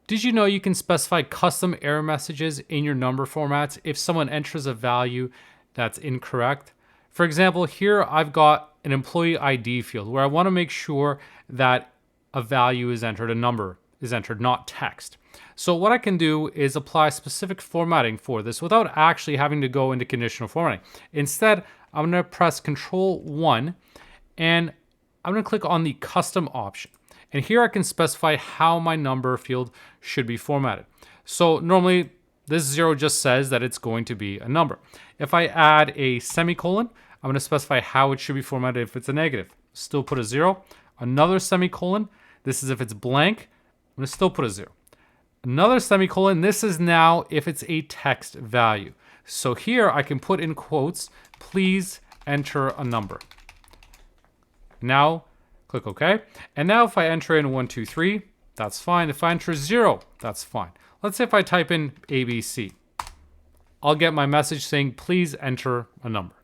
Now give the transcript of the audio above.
Did you know you can specify custom error messages in your number formats if someone enters a value that's incorrect? For example, here I've got an employee ID field where I want to make sure that a value is entered, a number is entered, not text. So what I can do is apply specific formatting for this without actually having to go into conditional formatting. Instead, I'm going to press Control 1 and I'm going to click on the custom option. And here I can specify how my number field should be formatted. So normally this 0 just says that it's going to be a number. If I add a semicolon, I'm going to specify how it should be formatted if it's a negative. Still put a 0. Another semicolon. This is if it's blank. I'm going to still put a 0. Another semicolon. This is now if it's a text value. So here I can put in quotes, please enter a number. Now click OK. And now if I enter in 1, 2, 3, that's fine. If I enter 0, that's fine. Let's say if I type in ABC, I'll get my message saying, please enter a number.